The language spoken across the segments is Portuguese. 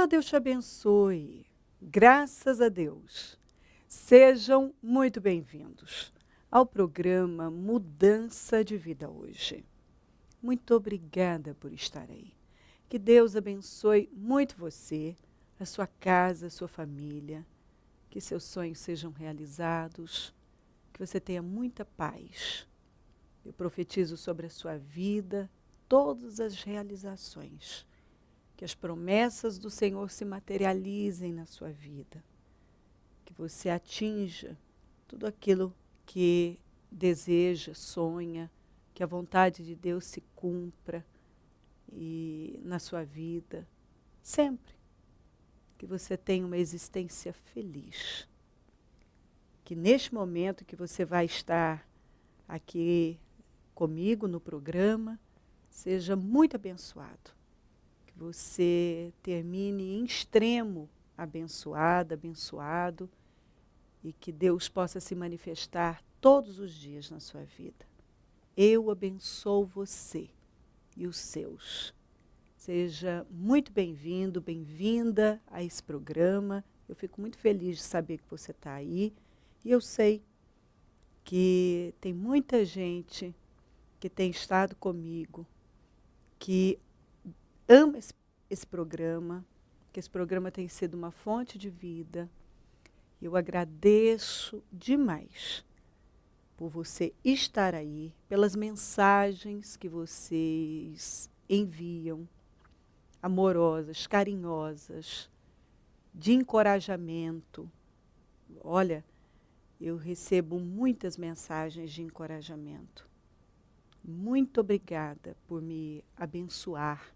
Deus te abençoe. Graças a Deus. Sejam muito bem-vindos ao programa Mudança de Vida hoje. Muito obrigada por estar aí. Que Deus abençoe muito você, a sua casa, a sua família. Que seus sonhos sejam realizados. Que você tenha muita paz. Eu profetizo sobre a sua vida todas as realizações. Que as promessas do Senhor se materializem na sua vida. Que você atinja tudo aquilo que deseja, sonha, que a vontade de Deus se cumpra na sua vida, sempre. Que você tenha uma existência feliz. Que neste momento que você vai estar aqui comigo no programa, seja muito abençoado. Você termine em extremo abençoado, e que Deus possa se manifestar todos os dias na sua vida. Eu abençoo você e os seus. Seja muito bem-vindo, bem-vinda a esse programa. Eu fico muito feliz de saber que você está aí. E eu sei que tem muita gente que tem estado comigo, que ama esse programa, que esse programa tem sido uma fonte de vida. Eu agradeço demais por você estar aí, pelas mensagens que vocês enviam, amorosas, carinhosas, de encorajamento. Olha, eu recebo muitas mensagens de encorajamento. Muito obrigada por me abençoar.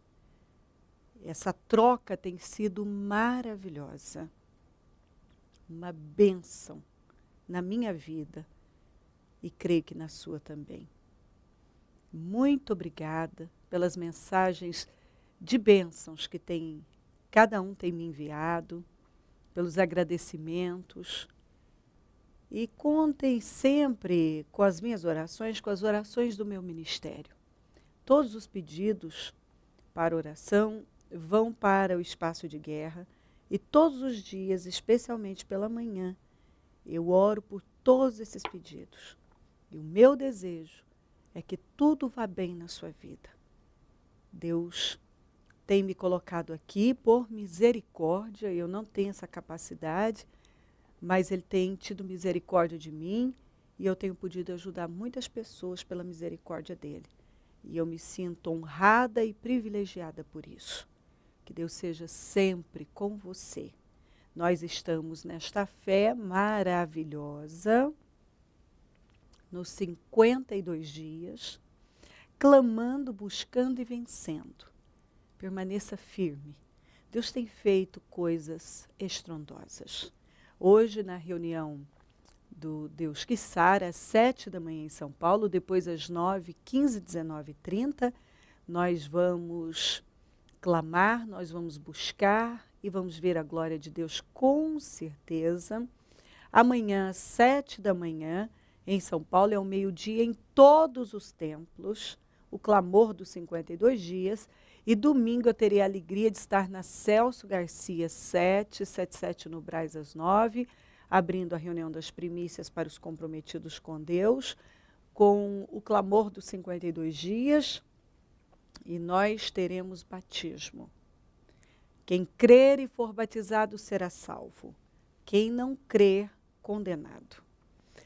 Essa troca tem sido maravilhosa, uma bênção na minha vida e creio que na sua também. Muito obrigada pelas mensagens de bênçãos que cada um tem me enviado, pelos agradecimentos. E contem sempre com as minhas orações, com as orações do meu ministério. Todos os pedidos para oração vão para o espaço de guerra e todos os dias, especialmente pela manhã, eu oro por todos esses pedidos. E o meu desejo é que tudo vá bem na sua vida. Deus tem me colocado aqui por misericórdia, eu não tenho essa capacidade, mas Ele tem tido misericórdia de mim e eu tenho podido ajudar muitas pessoas pela misericórdia dEle. E eu me sinto honrada e privilegiada por isso. Que Deus seja sempre com você. Nós estamos nesta fé maravilhosa, nos 52 dias, clamando, buscando e vencendo. Permaneça firme. Deus tem feito coisas estrondosas. Hoje, na reunião do Deus que Sara, às 7 da manhã em São Paulo, depois às 9, 15, 19 e 30, nós vamos clamar, nós vamos buscar e vamos ver a glória de Deus com certeza. Amanhã, às 7 da manhã, em São Paulo, é o meio-dia em todos os templos, o clamor dos 52 dias. E domingo eu terei a alegria de estar na Celso Garcia 777 no Brás às 9, abrindo a reunião das primícias para os comprometidos com Deus, com o clamor dos 52 dias. E nós teremos batismo. Quem crer e for batizado será salvo. Quem não crer, condenado.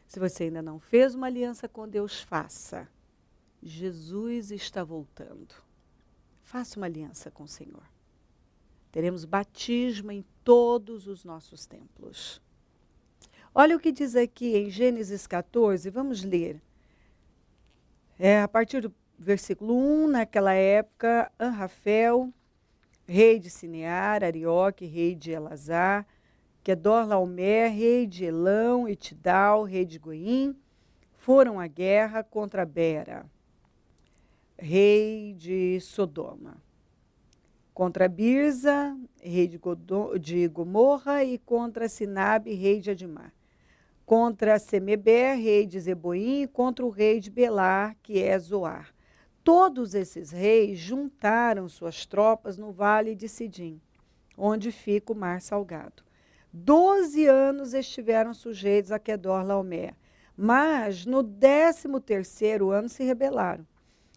Se você ainda não fez uma aliança com Deus, faça. Jesus está voltando. Faça uma aliança com o Senhor. Teremos batismo em todos os nossos templos. Olha o que diz aqui em Gênesis 14, vamos ler. A partir do versículo 1, naquela época, Anrafel, rei de Sinear, Arioque, rei de Elazar, Quedorlaomer, rei de Elão, e Tidal, rei de Goim, foram à guerra contra Bera, rei de Sodoma, contra Birza, rei de Gomorra, e contra Sinabe, rei de Adimá, contra Semeber, rei de Zeboim, e contra o rei de Belar, que é Zoar. Todos esses reis juntaram suas tropas no vale de Sidim. onde fica o Mar Salgado. 12 anos estiveram sujeitos a Quedorlaomer, mas no 13º ano se rebelaram.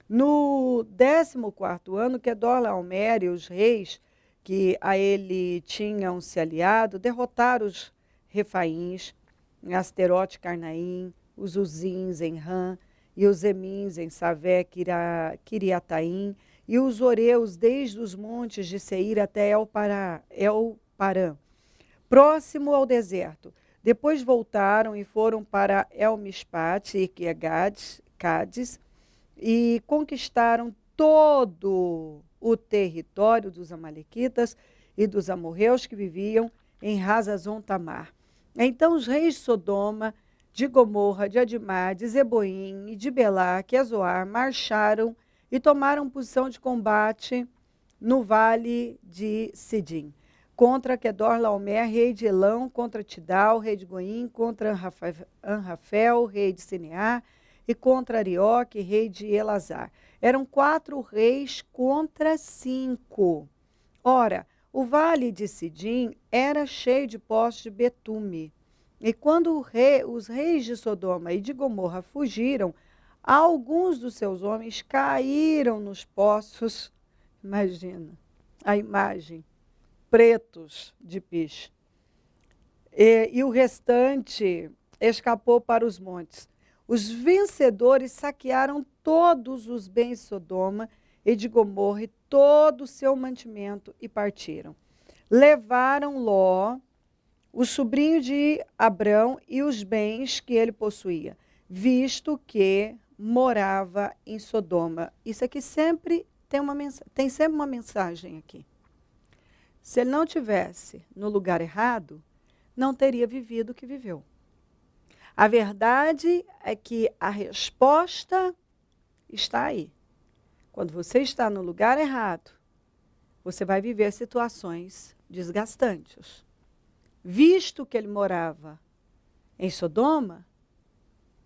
No 14º ano, Quedorlaomer e os reis que a ele tinham se aliado derrotaram os Refaíns, Asterote e Carnaim, os Uzins em Ram, e os Emins em Savé, Kiriataim, e os Oreus desde os montes de Seir até El-Parã, próximo ao deserto. Depois voltaram e foram para El-Mispat e Cádiz, e conquistaram todo o território dos amalequitas e dos amorreus que viviam em Hazazon Tamar. Então os reis de Sodoma, de Gomorra, de Adimá, de Zeboim e de Belá, que é Zoar, marcharam e tomaram posição de combate no vale de Sidim, contra Quedorlaomer, rei de Elão, contra Tidal, rei de Goim, contra Anrafel, rei de Sinear, e contra Arioque, rei de Elazar. Eram 4 reis contra 5. Ora, o vale de Sidim era cheio de poços de betume. E quando os reis de Sodoma e de Gomorra fugiram, alguns dos seus homens caíram nos poços. Imagina a imagem, pretos de piche. E o restante escapou para os montes. Os vencedores saquearam todos os bens de Sodoma e de Gomorra e todo o seu mantimento e partiram. Levaram Ló, o sobrinho de Abrão, e os bens que ele possuía, visto que morava em Sodoma. Isso aqui sempre tem sempre uma mensagem aqui. Se ele não tivesse no lugar errado, não teria vivido o que viveu. A verdade é que a resposta está aí. Quando você está no lugar errado, você vai viver situações desgastantes. Visto que ele morava em Sodoma,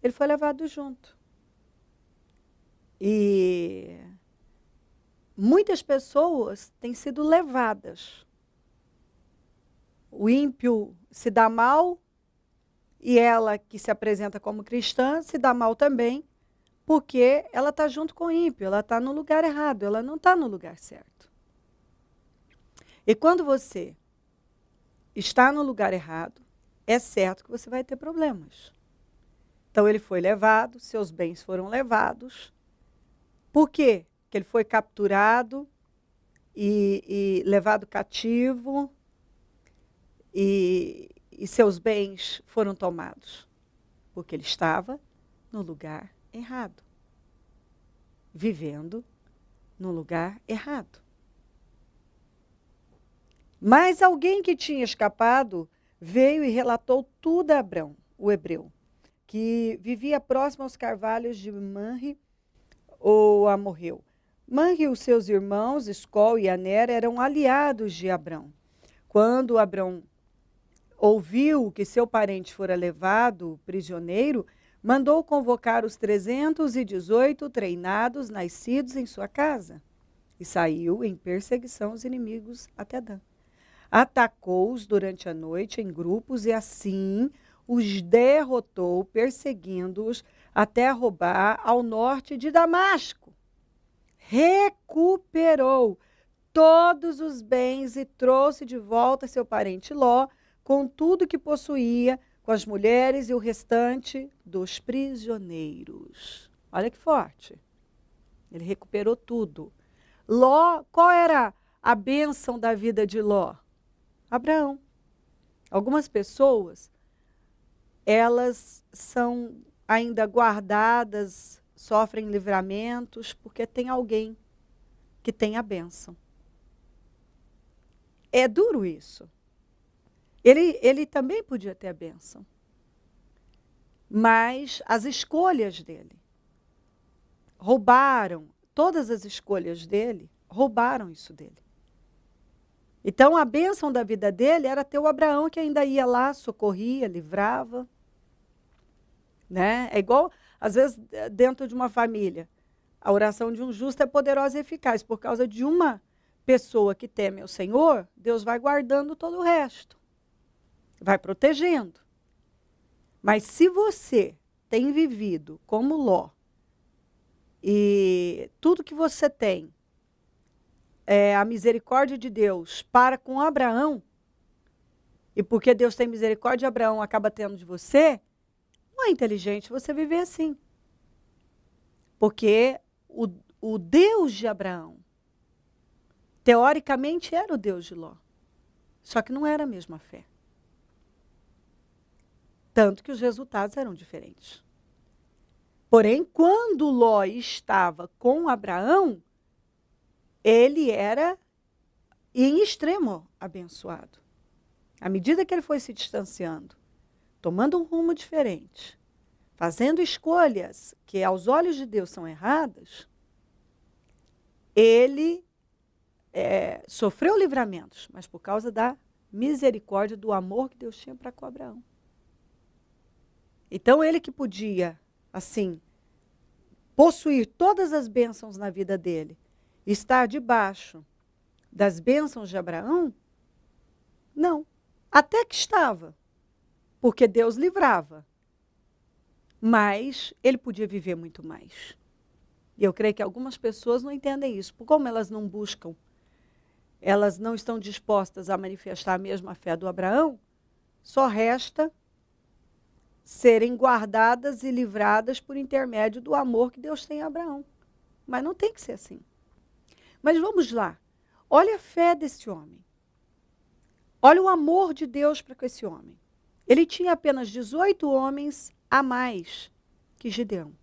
ele foi levado junto. E muitas pessoas têm sido levadas. O ímpio se dá mal, e ela, que se apresenta como cristã, se dá mal também, porque ela está junto com o ímpio, ela está no lugar errado, ela não está no lugar certo. E quando você está no lugar errado, é certo que você vai ter problemas. Então ele foi levado, seus bens foram levados. Por quê? Porque ele foi capturado e levado cativo e seus bens foram tomados, porque ele estava no lugar errado, vivendo no lugar errado. Mas alguém que tinha escapado veio e relatou tudo a Abrão, o hebreu, que vivia próximo aos carvalhos de Manre, ou amorreu. Manre e os seus irmãos, Escol e Aner, eram aliados de Abrão. Quando Abrão ouviu que seu parente fora levado prisioneiro, mandou convocar os 318 treinados nascidos em sua casa e saiu em perseguição aos inimigos até Dan. Atacou-os durante a noite em grupos e assim os derrotou, perseguindo-os até roubar ao norte de Damasco. Recuperou todos os bens e trouxe de volta seu parente Ló, com tudo que possuía, com as mulheres e o restante dos prisioneiros. Olha que forte. Ele recuperou tudo. Ló, qual era a bênção da vida de Ló? Abraão. Algumas pessoas, elas são ainda guardadas, sofrem livramentos, porque tem alguém que tem a bênção. É duro isso. Ele também podia ter a bênção. Mas as escolhas dele roubaram, todas as escolhas dele roubaram isso dele. Então, a bênção da vida dele era ter o Abraão, que ainda ia lá, socorria, livrava. Né? É igual, às vezes, dentro de uma família. A oração de um justo é poderosa e eficaz, por causa de uma pessoa que teme ao Senhor, Deus vai guardando todo o resto. Vai protegendo. Mas se você tem vivido como Ló, e tudo que você tem é a misericórdia de Deus para com Abraão, e porque Deus tem misericórdia de Abraão, acaba tendo de você, não é inteligente você viver assim. Porque o Deus de Abraão, teoricamente, era o Deus de Ló. Só que não era a mesma fé. Tanto que os resultados eram diferentes. Porém, quando Ló estava com Abraão, ele era em extremo abençoado. À medida que ele foi se distanciando, tomando um rumo diferente, fazendo escolhas que aos olhos de Deus são erradas, ele sofreu livramentos, mas por causa da misericórdia, do amor que Deus tinha para com Abraão. Então, ele que podia, assim, possuir todas as bênçãos na vida dele, estar debaixo das bênçãos de Abraão, não. Até que estava, porque Deus livrava. Mas ele podia viver muito mais. E eu creio que algumas pessoas não entendem isso. Como elas não buscam, elas não estão dispostas a manifestar a mesma fé do Abraão, só resta serem guardadas e livradas por intermédio do amor que Deus tem a Abraão. Mas não tem que ser assim. Mas vamos lá. Olha a fé desse homem. Olha o amor de Deus para com esse homem. Ele tinha apenas 18 homens a mais que Gideão.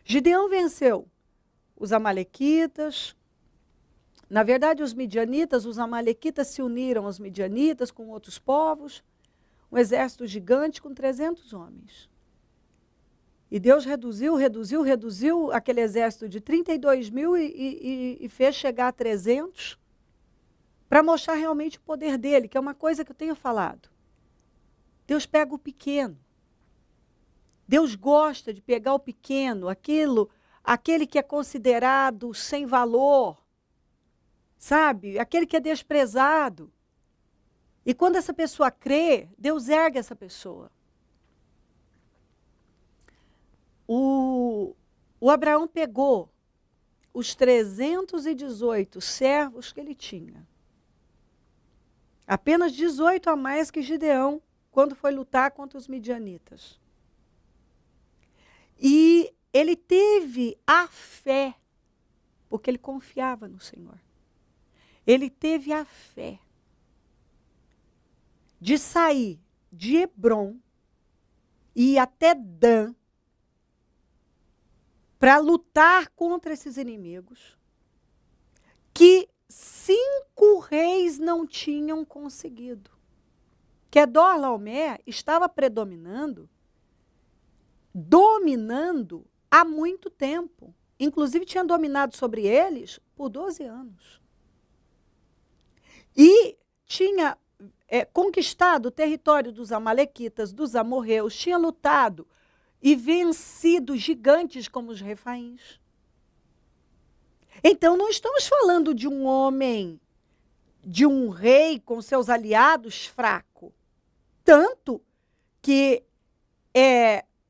Gideão venceu os amalequitas. Na verdade, os midianitas, os amalequitas se uniram aos midianitas com outros povos. Um exército gigante com 300 homens. E Deus reduziu aquele exército de 32 mil e fez chegar a 300 para mostrar realmente o poder dele, que é uma coisa que eu tenho falado. Deus pega o pequeno. Deus gosta de pegar o pequeno, aquele que é considerado sem valor, sabe? Aquele que é desprezado. E quando essa pessoa crê, Deus ergue essa pessoa. O Abraão pegou os 318 servos que ele tinha. Apenas 18 a mais que Gideão, quando foi lutar contra os midianitas. E ele teve a fé, porque ele confiava no Senhor. Ele teve a fé de sair de Hebrom e ir até Dan para lutar contra esses inimigos que 5 reis não tinham conseguido. Quedorlaomer estava dominando há muito tempo. Inclusive tinha dominado sobre eles por 12 anos. E tinha conquistado o território dos amalequitas, dos amorreus, tinha lutado e vencido gigantes como os refaíns. Então, não estamos falando de um homem, de um rei com seus aliados fraco. Tanto que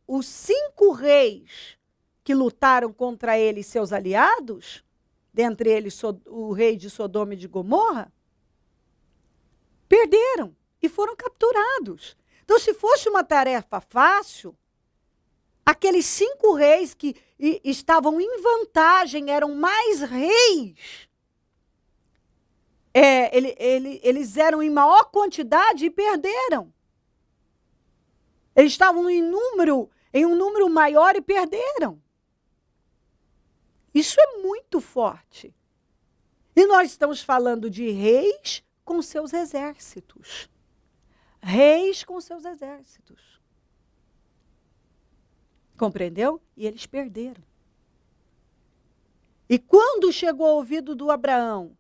os 5 reis que lutaram contra ele e seus aliados, dentre eles o rei de Sodoma e de Gomorra, perderam e foram capturados. Então, se fosse uma tarefa fácil, aqueles 5 reis que estavam em vantagem, eram mais reis, eles eram em maior quantidade e perderam. Eles estavam em um número maior e perderam. Isso é muito forte. E nós estamos falando de reis com seus exércitos. Reis com seus exércitos. Compreendeu? E eles perderam. E quando chegou ao ouvido do Abraão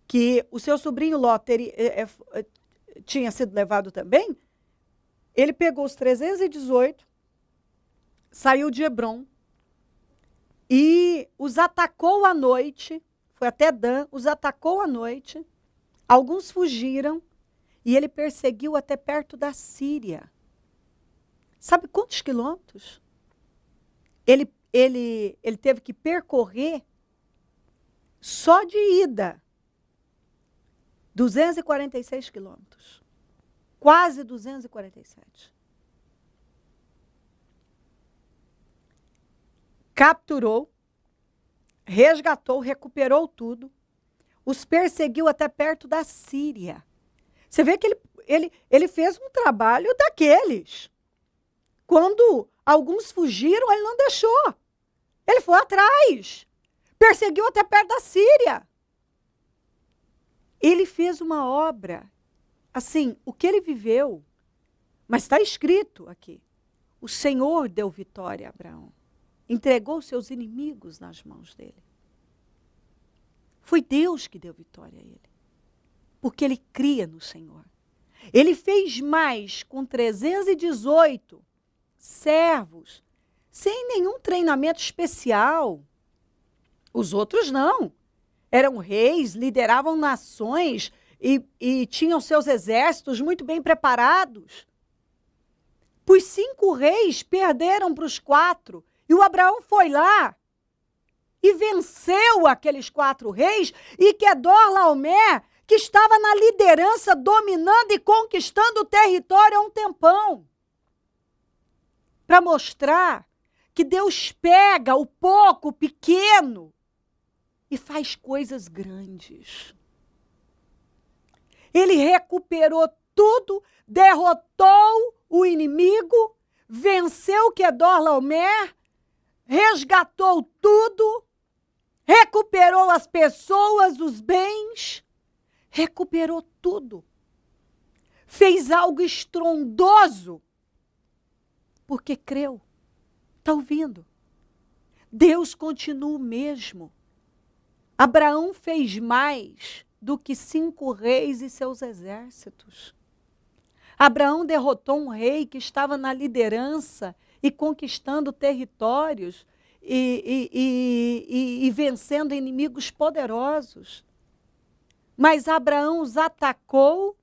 que o seu sobrinho Ló tinha sido levado também, ele pegou os 318, saiu de Hebrom e os atacou à noite, foi até Dan, os atacou à noite, alguns fugiram, e ele perseguiu até perto da Síria. Sabe quantos quilômetros? Ele teve que percorrer, só de ida, 246 quilômetros. Quase 247. Capturou, resgatou, recuperou tudo, os perseguiu até perto da Síria. Você vê que ele fez um trabalho daqueles. Quando alguns fugiram, ele não deixou. Ele foi atrás. Perseguiu até perto da Síria. Ele fez uma obra. Assim, o que ele viveu, mas está escrito aqui. O Senhor deu vitória a Abraão. Entregou seus inimigos nas mãos dele. Foi Deus que deu vitória a ele. Porque ele cria no Senhor. Ele fez mais com 318 servos, sem nenhum treinamento especial. Os outros não. Eram reis, lideravam nações e tinham seus exércitos muito bem preparados. Os 5 reis perderam para os 4. E o Abraão foi lá e venceu aqueles 4 reis. E Quedorlaomer, que estava na liderança, dominando e conquistando o território há um tempão. Para mostrar que Deus pega o pouco, o pequeno, e faz coisas grandes. Ele recuperou tudo, derrotou o inimigo, venceu Quedorlaomer, resgatou tudo, recuperou as pessoas, os bens, recuperou tudo. Fez algo estrondoso, porque creu. Está ouvindo? Deus continua o mesmo. Abraão fez mais do que 5 reis e seus exércitos. Abraão derrotou um rei que estava na liderança e conquistando territórios e vencendo inimigos poderosos. Mas Abraão os atacou,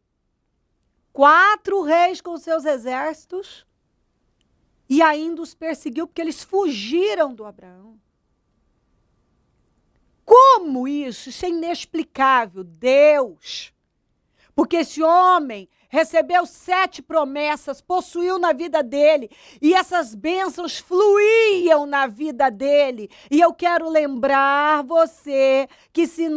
4 reis com seus exércitos, e ainda os perseguiu porque eles fugiram do Abraão. Como isso? Isso é inexplicável. Deus. Porque esse homem recebeu 7 promessas, possuiu na vida dele, e essas bênçãos fluíam na vida dele. E eu quero lembrar você que se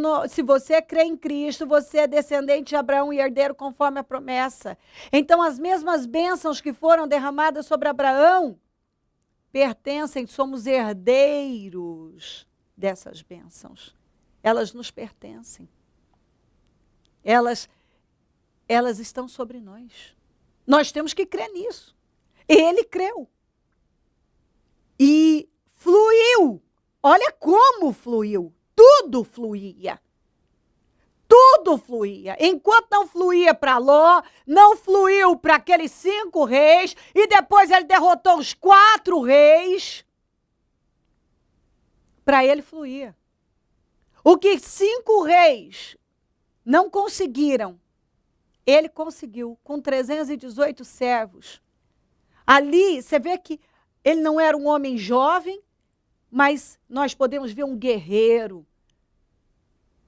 você crê em Cristo, você é descendente de Abraão e herdeiro conforme a promessa. Então as mesmas bênçãos que foram derramadas sobre Abraão pertencem, somos herdeiros dessas bênçãos. Elas nos pertencem. Elas estão sobre nós. Nós temos que crer nisso. Ele creu. E fluiu. Olha como fluiu. Tudo fluía. Tudo fluía. Enquanto não fluía para Ló, não fluiu para aqueles 5 reis, e depois ele derrotou os 4 reis. Para ele fluía. O que 5 reis não conseguiram, ele conseguiu, com 318 servos. Ali, você vê que ele não era um homem jovem, mas nós podemos ver um guerreiro.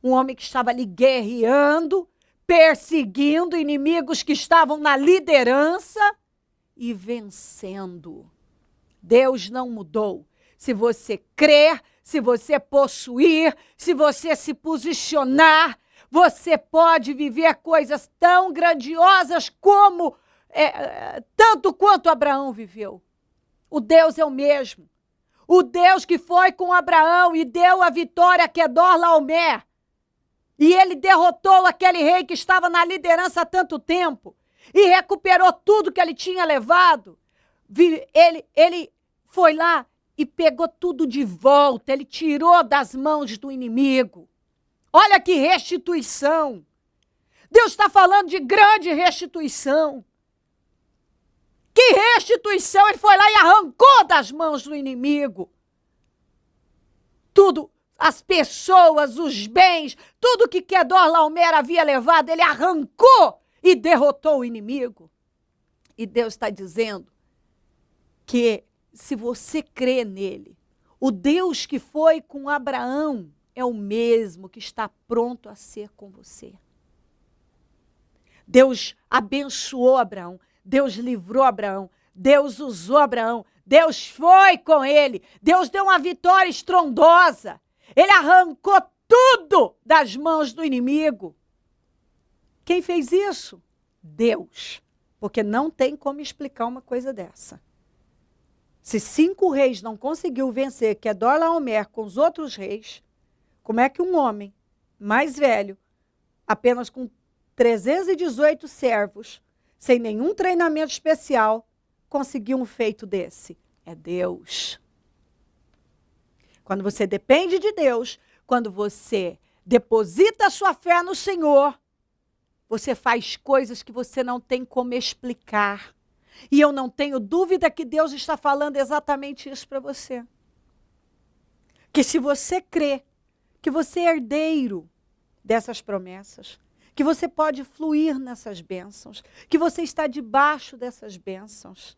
Um homem que estava ali guerreando, perseguindo inimigos que estavam na liderança e vencendo. Deus não mudou. Se você crer, se você possuir, se você se posicionar, você pode viver coisas tão grandiosas como, tanto quanto Abraão viveu. O Deus é o mesmo. O Deus que foi com Abraão e deu a vitória a Quedorlaomer. E ele derrotou aquele rei que estava na liderança há tanto tempo. E recuperou tudo que ele tinha levado. Ele foi lá e pegou tudo de volta. Ele tirou das mãos do inimigo. Olha que restituição. Deus está falando de grande restituição. Que restituição? Ele foi lá e arrancou das mãos do inimigo. Tudo. as pessoas, os bens, tudo que Quedorlaomer havia levado, ele arrancou e derrotou o inimigo. E Deus está dizendo que se você crê nele, o Deus que foi com Abraão é o mesmo que está pronto a ser com você. Deus abençoou Abraão, Deus livrou Abraão, Deus usou Abraão, Deus foi com ele, Deus deu uma vitória estrondosa. Ele arrancou tudo das mãos do inimigo. Quem fez isso? Deus. Porque não tem como explicar uma coisa dessa. Se 5 reis não conseguiu vencer Quedorlaomer com os outros reis, como é que um homem mais velho, apenas com 318 servos, sem nenhum treinamento especial, conseguiu um feito desse? É Deus. Quando você depende de Deus, quando você deposita a sua fé no Senhor, você faz coisas que você não tem como explicar. E eu não tenho dúvida que Deus está falando exatamente isso para você. Que se você crê que você é herdeiro dessas promessas, que você pode fluir nessas bênçãos, que você está debaixo dessas bênçãos,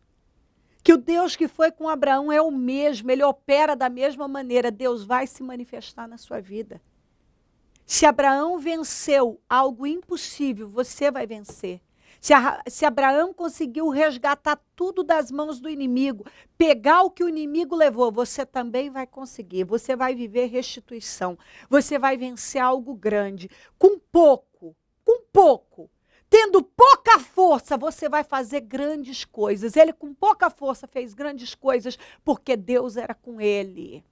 que o Deus que foi com Abraão é o mesmo, ele opera da mesma maneira, Deus vai se manifestar na sua vida. Se Abraão venceu algo impossível, você vai vencer. Se Abraão conseguiu resgatar tudo das mãos do inimigo, pegar o que o inimigo levou, você também vai conseguir. Você vai viver restituição. Você vai vencer algo grande. Com pouco. Tendo pouca força, você vai fazer grandes coisas. Ele com pouca força fez grandes coisas porque Deus era com ele.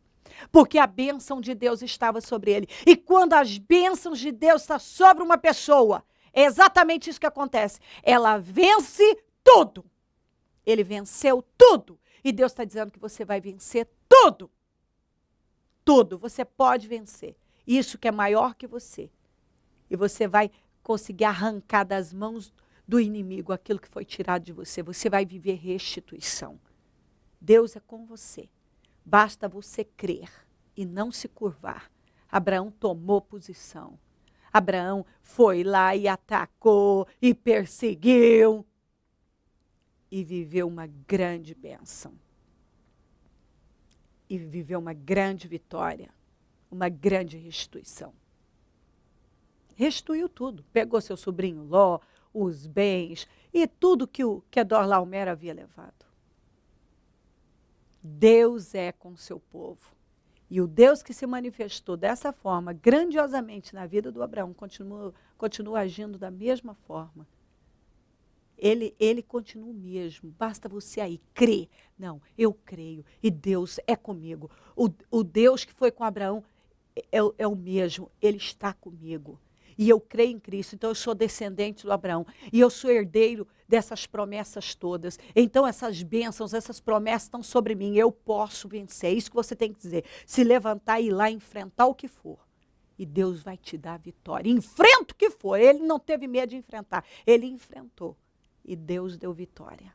Porque a bênção de Deus estava sobre ele. E quando as bênçãos de Deus estão sobre uma pessoa, é exatamente isso que acontece. Ela vence tudo. Ele venceu tudo. E Deus está dizendo que você vai vencer tudo. Tudo. Você pode vencer. Isso que é maior que você. E você vai conseguir arrancar das mãos do inimigo aquilo que foi tirado de você. Você vai viver restituição. Deus é com você. Basta você crer e não se curvar. Abraão tomou posição. Abraão foi lá e atacou e perseguiu e viveu uma grande bênção. E viveu uma grande vitória, uma grande restituição. Restituiu tudo. Pegou seu sobrinho Ló, os bens e tudo que Quedorlaomer havia levado. Deus é com o seu povo. E o Deus que se manifestou dessa forma, grandiosamente na vida do Abraão, continua agindo da mesma forma. Ele continua o mesmo. Basta você aí crer. Não, eu creio. E Deus é comigo. O Deus que foi com Abraão é o mesmo. Ele está comigo. E eu creio em Cristo, então eu sou descendente do Abraão. E eu sou herdeiro dessas promessas todas. Então essas bênçãos, essas promessas estão sobre mim. Eu posso vencer. É isso que você tem que dizer. Se levantar e ir lá enfrentar o que for. E Deus vai te dar a vitória. Enfrenta o que for. Ele não teve medo de enfrentar. Ele enfrentou. E Deus deu vitória.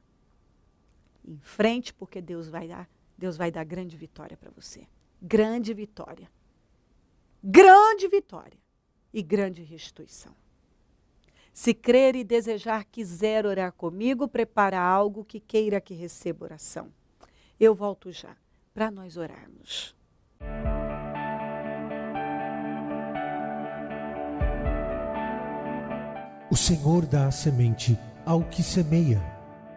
Em frente, porque Deus vai dar grande vitória para você. Grande vitória. Grande vitória. E grande restituição. Se crer e desejar, quiser orar comigo, prepara algo que queira que receba oração. Eu volto já, para nós orarmos. O Senhor dá a semente ao que semeia.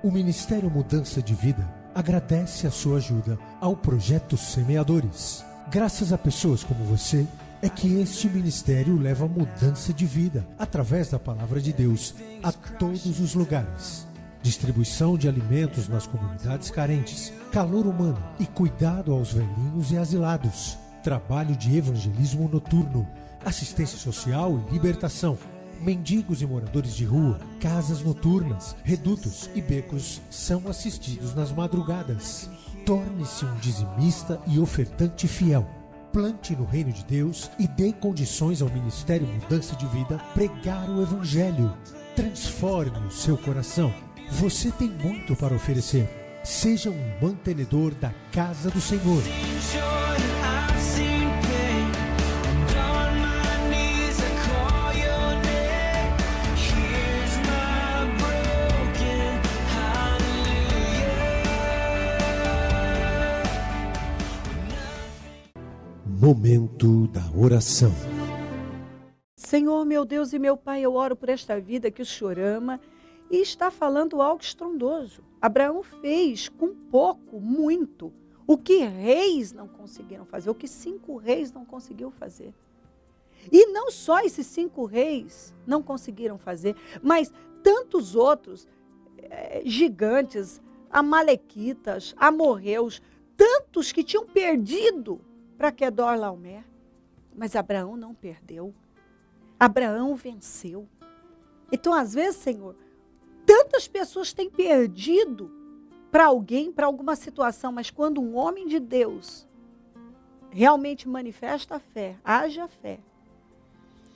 O Ministério Mudança de Vida agradece a sua ajuda ao Projeto Semeadores. Graças a pessoas como você, é que este ministério leva mudança de vida, através da palavra de Deus, a todos os lugares. Distribuição de alimentos nas comunidades carentes, calor humano e cuidado aos velhinhos e asilados. Trabalho de evangelismo noturno, assistência social e libertação. Mendigos e moradores de rua, casas noturnas, redutos e becos são assistidos nas madrugadas. Torne-se um dizimista e ofertante fiel. Plante no reino de Deus e dê condições ao Ministério Mudança de Vida pregar o Evangelho. Transforme o seu coração. Você tem muito para oferecer. Seja um mantenedor da casa do Senhor. Momento da oração. Senhor, meu Deus e meu Pai, eu oro por esta vida que o Senhor ama e está falando algo estrondoso. Abraão fez com pouco, muito, o que reis não conseguiram fazer, o que 5 reis não conseguiu fazer. E não só esses 5 reis não conseguiram fazer, mas tantos outros gigantes, amalequitas, amorreus, tantos que tinham perdido para Quedorlaomer. Mas Abraão não perdeu. Abraão venceu. Então, às vezes, Senhor, tantas pessoas têm perdido para alguém, para alguma situação, mas quando um homem de Deus realmente manifesta a fé, age a fé,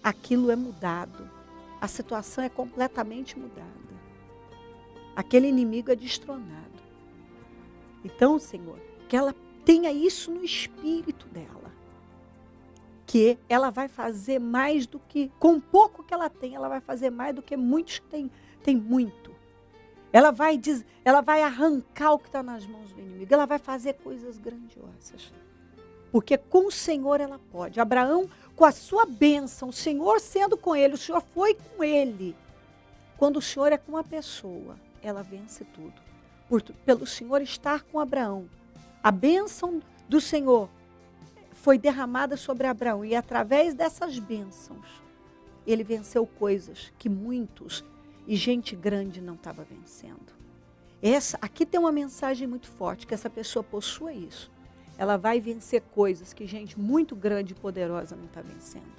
aquilo é mudado. A situação é completamente mudada. Aquele inimigo é destronado. Então, Senhor, que ela tenha isso no espírito dela. Que ela vai fazer mais do que, com pouco que ela tem, ela vai fazer mais do que muitos que têm muito. Ela vai arrancar o que está nas mãos do inimigo. Ela vai fazer coisas grandiosas. Porque com o Senhor ela pode. Abraão, com a sua bênção, o Senhor sendo com ele, o Senhor foi com ele. Quando o Senhor é com uma pessoa, ela vence tudo. Pelo Senhor estar com Abraão, a bênção do Senhor foi derramada sobre Abraão. E através dessas bênçãos, ele venceu coisas que muitos e gente grande não estava vencendo. Aqui tem uma mensagem muito forte, que essa pessoa possua isso. Ela vai vencer coisas que gente muito grande e poderosa não está vencendo.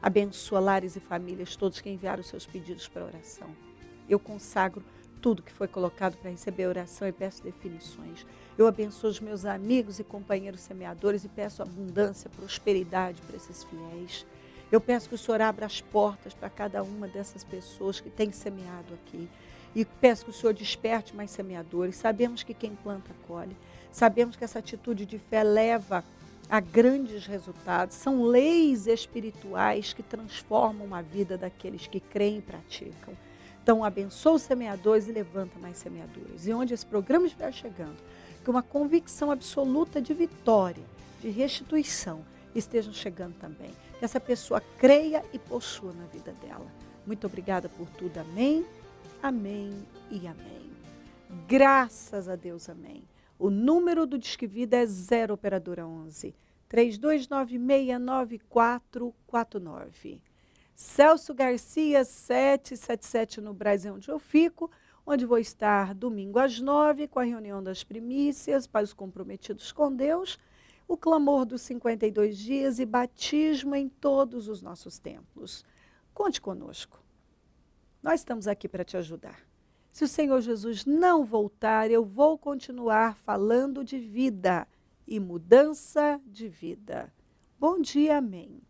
Abençoa lares e famílias, todos que enviaram seus pedidos para oração. Eu consagro tudo que foi colocado para receber oração e peço definições. Eu abençoo os meus amigos e companheiros semeadores e peço abundância, prosperidade para esses fiéis. Eu peço que o Senhor abra as portas para cada uma dessas pessoas que tem semeado aqui. E peço que o Senhor desperte mais semeadores. Sabemos que quem planta, colhe. Sabemos que essa atitude de fé leva a grandes resultados. São leis espirituais que transformam a vida daqueles que creem e praticam. Então, abençoa os semeadores e levanta mais semeadores. E onde esse programa estiver chegando, que uma convicção absoluta de vitória, de restituição, estejam chegando também. Que essa pessoa creia e possua na vida dela. Muito obrigada por tudo. Amém, amém e amém. Graças a Deus, amém. O número do Disque Vida é 0 operadora 11 32969449. Celso Garcia 777 no Brasil, onde eu fico, onde vou estar domingo às 9 com a reunião das primícias para os comprometidos com Deus, o clamor dos 52 dias e batismo em todos os nossos templos. Conte conosco. Nós estamos aqui para te ajudar. Se o Senhor Jesus não voltar, eu vou continuar falando de vida e mudança de vida. Bom dia, amém.